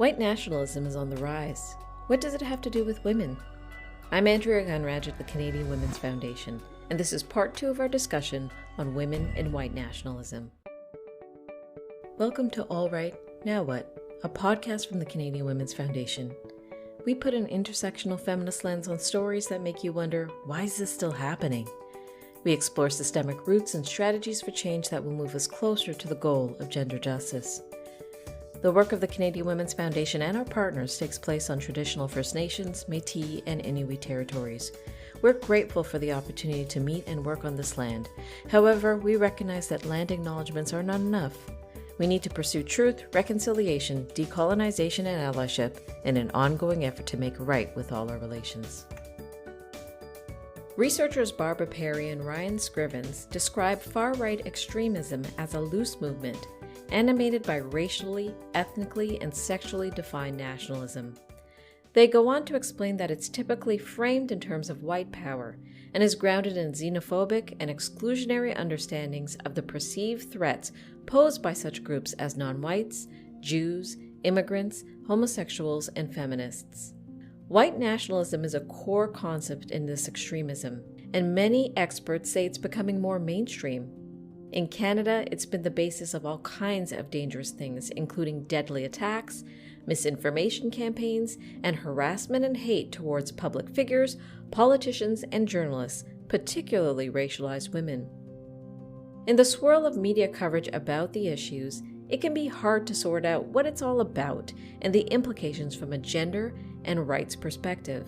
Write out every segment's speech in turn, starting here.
White nationalism is on the rise. What does it have to do with women? I'm Andrea Gunraj at the Canadian Women's Foundation, and this is part 2 of our discussion on women and white nationalism. Welcome to All Right, Now What, a podcast from the Canadian Women's Foundation. We put an intersectional feminist lens on stories that make you wonder, why is this still happening? We explore systemic roots and strategies for change that will move us closer to the goal of gender justice. The work of the Canadian Women's Foundation and our partners takes place on traditional First Nations, Métis, and Inuit territories. We're grateful for the opportunity to meet and work on this land. However, we recognize that land acknowledgements are not enough. We need to pursue truth, reconciliation, decolonization, and allyship in an ongoing effort to make right with all our relations. Researchers Barbara Perry and Ryan Scrivens describe far-right extremism as a loose movement animated by racially, ethnically, and sexually defined nationalism. They go on to explain that it's typically framed in terms of white power and is grounded in xenophobic and exclusionary understandings of the perceived threats posed by such groups as non-whites, Jews, immigrants, homosexuals, and feminists. White nationalism is a core concept in this extremism, and many experts say it's becoming more mainstream. In Canada, it's been the basis of all kinds of dangerous things, including deadly attacks, misinformation campaigns, and harassment and hate towards public figures, politicians, and journalists, particularly racialized women. In the swirl of media coverage about the issues, it can be hard to sort out what it's all about and the implications from a gender and rights perspective.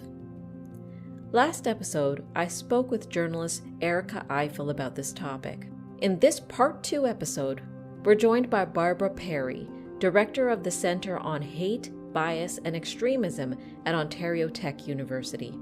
Last episode, I spoke with journalist Erica Eiffel about this topic. In this Part 2 episode, we're joined by Barbara Perry, Director of the Centre on Hate, Bias, and Extremism at Ontario Tech University.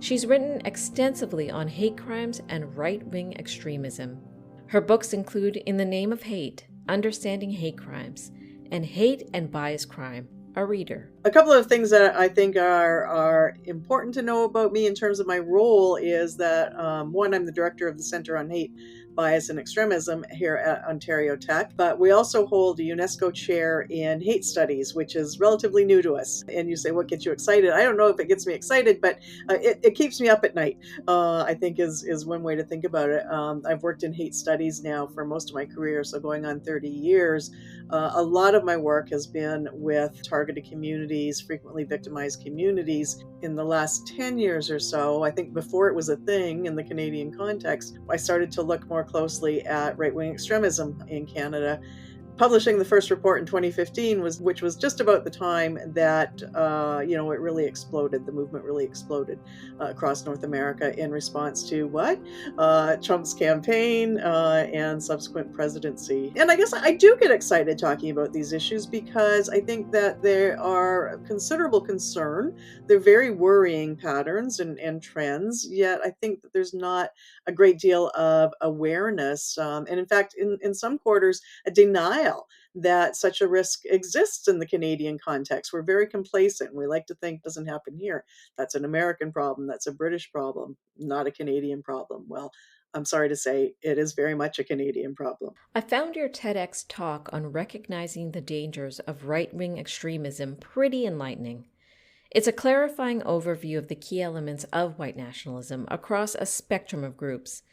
She's written extensively on hate crimes and right-wing extremism. Her books include In the Name of Hate, Understanding Hate Crimes, and Hate and Bias Crime, a reader. A couple of things that I think are important to know about me in terms of my role is that, one, I'm the director of the Centre on Hate, Bias and Extremism here at Ontario Tech, but we also hold a UNESCO chair in hate studies, which is relatively new to us. And you say, what gets you excited? I don't know if it gets me excited, but it keeps me up at night, I think is one way to think about it. I've worked in hate studies now for most of my career, so going on 30 years. A lot of my work has been with targeted communities, frequently victimized communities. In the last 10 years or so, I think before it was a thing in the Canadian context, I started to look more closely at right-wing extremism in Canada. Publishing the first report in 2015 which was just about the time that it really exploded. The movement really exploded across North America in response to Trump's campaign and subsequent presidency. And I guess I do get excited talking about these issues because I think that there are considerable concern. They're very worrying patterns and trends. Yet I think that there's not a great deal of awareness, and in fact, in some quarters, a denial that such a risk exists in the Canadian context. We're very complacent. We like to think it doesn't happen here. That's an American problem. That's a British problem, not a Canadian problem. Well, I'm sorry to say it is very much a Canadian problem. I found your TEDx talk on recognizing the dangers of right-wing extremism pretty enlightening. It's a clarifying overview of the key elements of white nationalism across a spectrum of groups.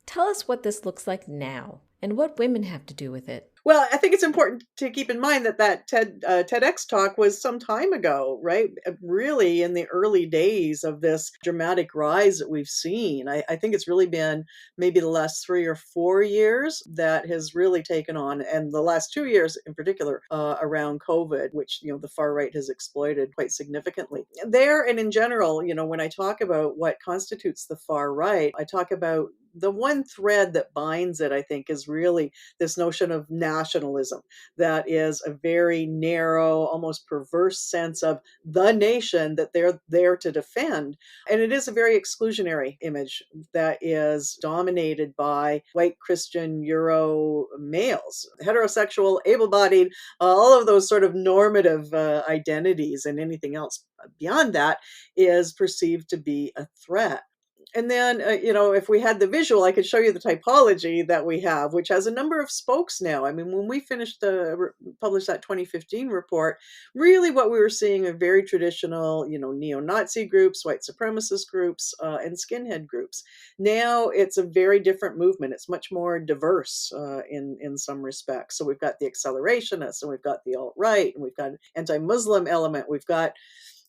Tell us what this looks like now and what women have to do with it. Well, I think it's important to keep in mind that TEDx talk was some time ago, right? Really in the early days of this dramatic rise that we've seen. I think it's really been maybe the last 3 or 4 years that has really taken on, and the last 2 years in particular around COVID, which, the far right has exploited quite significantly. There and in general, when I talk about what constitutes the far right, I talk about the one thread that binds it, I think, is really this notion of nationalism. That is a very narrow, almost perverse sense of the nation that they're there to defend. And it is a very exclusionary image that is dominated by white Christian Euro males, heterosexual, able-bodied, all of those sort of normative identities, and anything else beyond that is perceived to be a threat. And then, if we had the visual, I could show you the typology that we have, which has a number of spokes now. I mean, when we published that 2015 report, really what we were seeing are very traditional, neo-Nazi groups, white supremacist groups, and skinhead groups. Now it's a very different movement. It's much more diverse in some respects. So we've got the accelerationists, and we've got the alt-right, and we've got an anti-Muslim element. We've got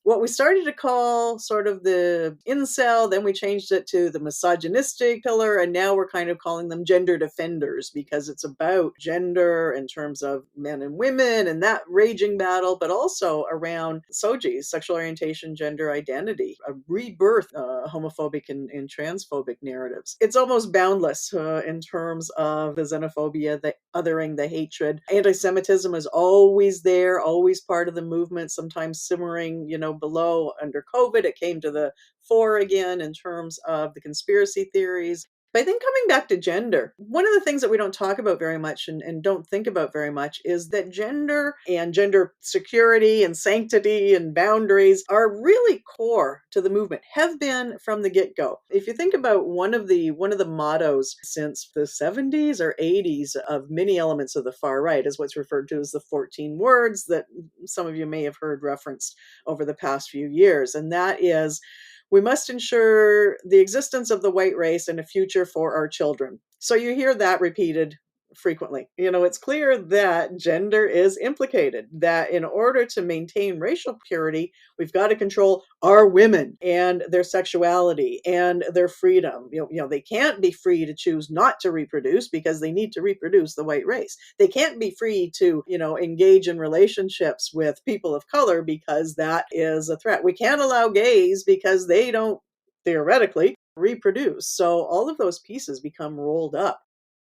what we started to call sort of the incel, then we changed it to the misogynistic pillar, and now we're kind of calling them gender defenders because it's about gender in terms of men and women and that raging battle, but also around SOGI, sexual orientation, gender identity, a rebirth, homophobic and transphobic narratives. It's almost boundless in terms of the xenophobia, the othering, the hatred. Anti-Semitism is always there, always part of the movement, sometimes simmering, below under COVID. It came to the fore again in terms of the conspiracy theories. But I think coming back to gender, one of the things that we don't talk about very much and don't think about very much is that gender and gender security and sanctity and boundaries are really core to the movement, have been from the get-go. If you think about one of the mottos since the 70s or 80s of many elements of the far right is what's referred to as the 14 words that some of you may have heard referenced over the past few years. And that is, we must ensure the existence of the white race and a future for our children. So you hear that repeated frequently. It's clear that gender is implicated, that in order to maintain racial purity, we've got to control our women and their sexuality and their freedom. They can't be free to choose not to reproduce because they need to reproduce the white race. They can't be free to, engage in relationships with people of color because that is a threat. We can't allow gays because they don't theoretically reproduce. So all of those pieces become rolled up.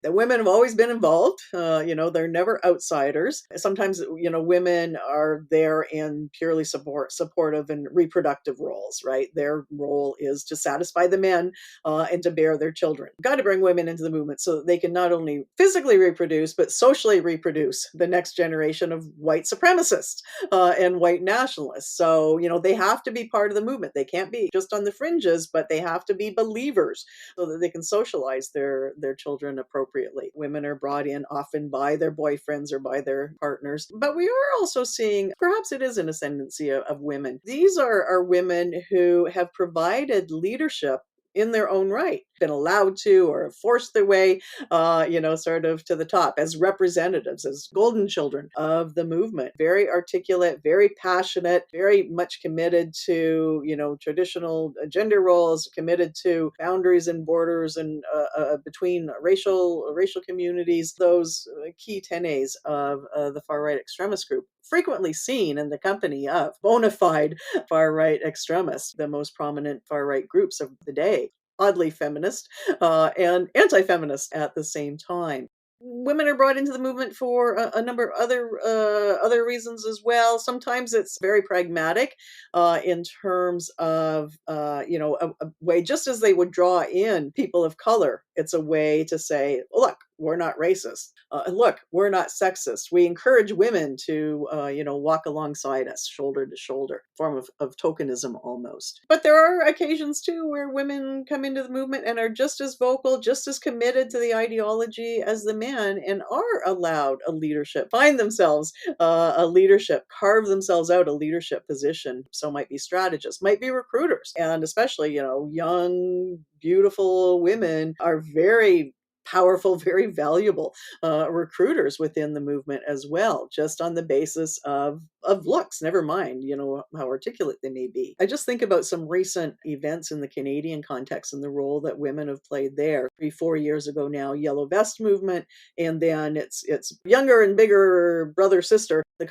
The women have always been involved. They're never outsiders. Sometimes, women are there in purely supportive and reproductive roles, right? Their role is to satisfy the men and to bear their children. Got to bring women into the movement so that they can not only physically reproduce, but socially reproduce the next generation of white supremacists and white nationalists. So, they have to be part of the movement. They can't be just on the fringes, but they have to be believers so that they can socialize their children appropriately. Women are brought in often by their boyfriends or by their partners. But we are also seeing, perhaps it is an ascendancy of women. These are women who have provided leadership in their own right, been allowed to or forced their way, sort of to the top as representatives, as golden children of the movement. Very articulate, very passionate, very much committed to, traditional gender roles, committed to boundaries and borders and between racial communities, those key tenets of the far-right extremist group, frequently seen in the company of bona fide far-right extremists, the most prominent far-right groups of the day, oddly feminist and anti-feminist at the same time. Women are brought into the movement for a number of other reasons as well. Sometimes it's very pragmatic in terms of a way, just as they would draw in people of color. It's a way to say, look, we're not racist. Look, we're not sexist. We encourage women to, walk alongside us, shoulder to shoulder, form of tokenism almost. But there are occasions too where women come into the movement and are just as vocal, just as committed to the ideology as the men, and are allowed a leadership, find themselves a leadership, carve themselves out a leadership position. So might be strategists, might be recruiters, and especially, young, beautiful women are very powerful, very valuable recruiters within the movement as well, just on the basis of looks, never mind, how articulate they may be. I just think about some recent events in the Canadian context and the role that women have played there. 3-4 years ago now, Yellow Vest movement, and then its younger and bigger brother, sister, the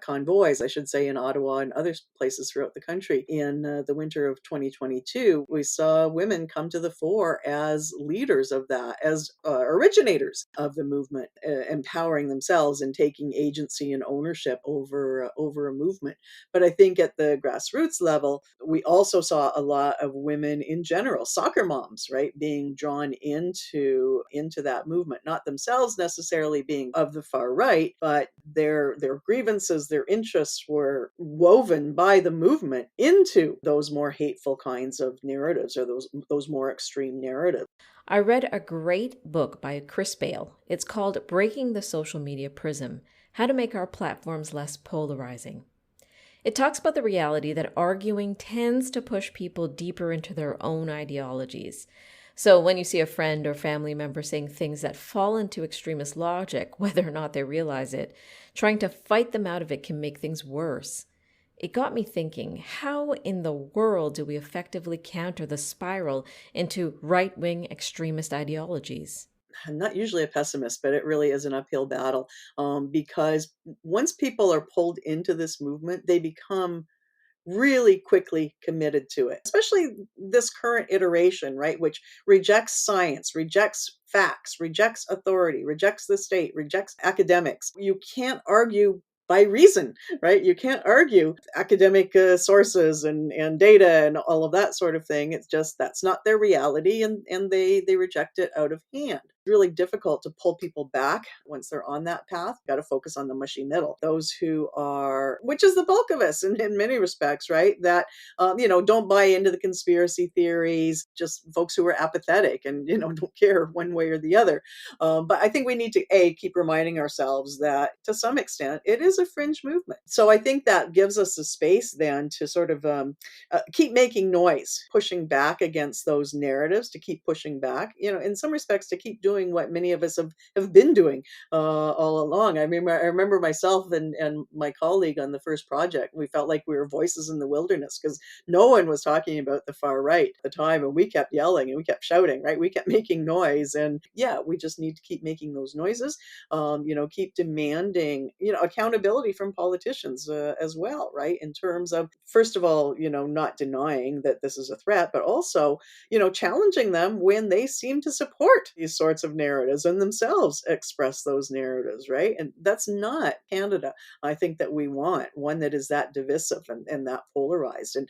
convoys, I should say, in Ottawa and other places throughout the country. In the winter of 2022, we saw women come to the fore as leaders of that. as originators of the movement, empowering themselves and taking agency and ownership over a movement. But I think at the grassroots level, we also saw a lot of women in general, soccer moms, right, being drawn into that movement, not themselves necessarily being of the far right, but their grievances, their interests were woven by the movement into those more hateful kinds of narratives, or those more extreme narratives. I read a great book by Chris Bale. It's called Breaking the Social Media Prism: How to Make Our Platforms Less Polarizing. It talks about the reality that arguing tends to push people deeper into their own ideologies. So when you see a friend or family member saying things that fall into extremist logic, whether or not they realize it, trying to fight them out of it can make things worse. It got me thinking, how in the world do we effectively counter the spiral into right-wing extremist ideologies? I'm not usually a pessimist, but it really is an uphill battle, because once people are pulled into this movement, they become really quickly committed to it, especially this current iteration, right, which rejects science, rejects facts, rejects authority, rejects the state, rejects academics. You can't argue by reason, right? You can't argue academic sources and data and all of that sort of thing. It's just that's not their reality, and they reject it out of hand. Really difficult to pull people back once they're on that path. Got to focus on the mushy middle. Those who are, which is the bulk of us in many respects, right? That, don't buy into the conspiracy theories, just folks who are apathetic and, don't care one way or the other. But I think we need to, keep reminding ourselves that to some extent, it is a fringe movement. So I think that gives us the space then to sort of keep making noise, pushing back against those narratives, to keep pushing back, in some respects, to keep doing what many of us have been doing all along. I remember myself and my colleague on the first project, we felt like we were voices in the wilderness because no one was talking about the far right at the time, and we kept yelling and we kept shouting, right? We kept making noise, and we just need to keep making those noises, keep demanding, accountability from politicians as well, right? In terms of, first of all, not denying that this is a threat, but also, challenging them when they seem to support these sorts of narratives and themselves express those narratives, right? And that's not Canada. I think that we want one that is that divisive and that polarized. And,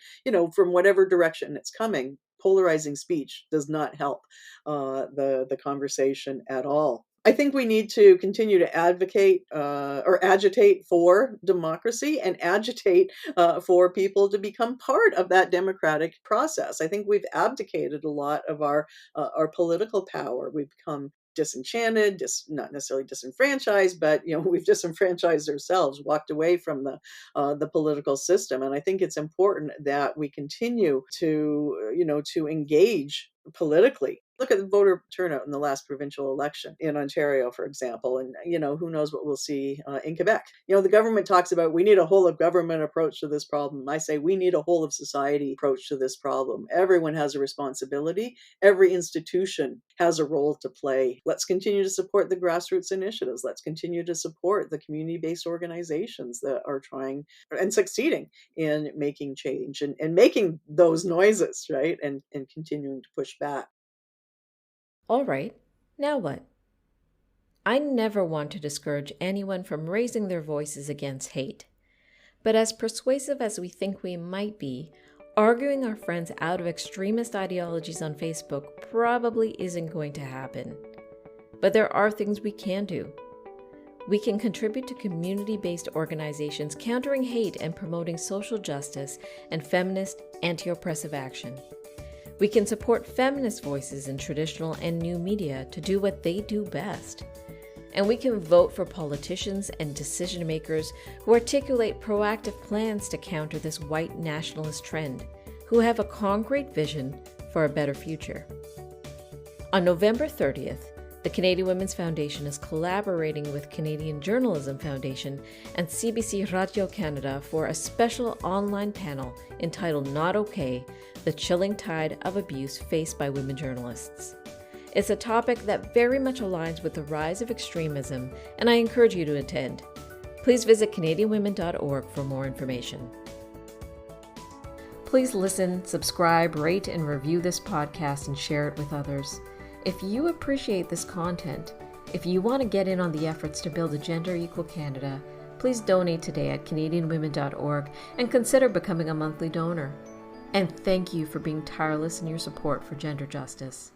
from whatever direction it's coming, polarizing speech does not help the conversation at all. I think we need to continue to advocate or agitate for democracy and agitate for people to become part of that democratic process. I think we've abdicated a lot of our political power. We've become disenchanted, not necessarily disenfranchised, but we've disenfranchised ourselves, walked away from the political system. And I think it's important that we continue to engage politically. Look at the voter turnout in the last provincial election in Ontario, for example, and who knows what we'll see in Quebec. The government talks about we need a whole of government approach to this problem. I say we need a whole of society approach to this problem. Everyone has a responsibility. Every institution has a role to play. Let's continue to support the grassroots initiatives. Let's continue to support the community-based organizations that are trying and succeeding in making change and making those noises, right? And continuing to push back. All right, now what? I never want to discourage anyone from raising their voices against hate. But as persuasive as we think we might be, arguing our friends out of extremist ideologies on Facebook probably isn't going to happen. But there are things we can do. We can contribute to community-based organizations countering hate and promoting social justice and feminist, anti-oppressive action. We can support feminist voices in traditional and new media to do what they do best. And we can vote for politicians and decision makers who articulate proactive plans to counter this white nationalist trend, who have a concrete vision for a better future. On November 30th, the Canadian Women's Foundation is collaborating with Canadian Journalism Foundation and CBC Radio-Canada for a special online panel entitled Not Okay: The Chilling Tide of Abuse Faced by Women Journalists. It's a topic that very much aligns with the rise of extremism, and I encourage you to attend. Please visit CanadianWomen.org for more information. Please listen, subscribe, rate, and review this podcast and share it with others. If you appreciate this content, if you want to get in on the efforts to build a gender-equal Canada, please donate today at canadianwomen.org and consider becoming a monthly donor. And thank you for being tireless in your support for gender justice.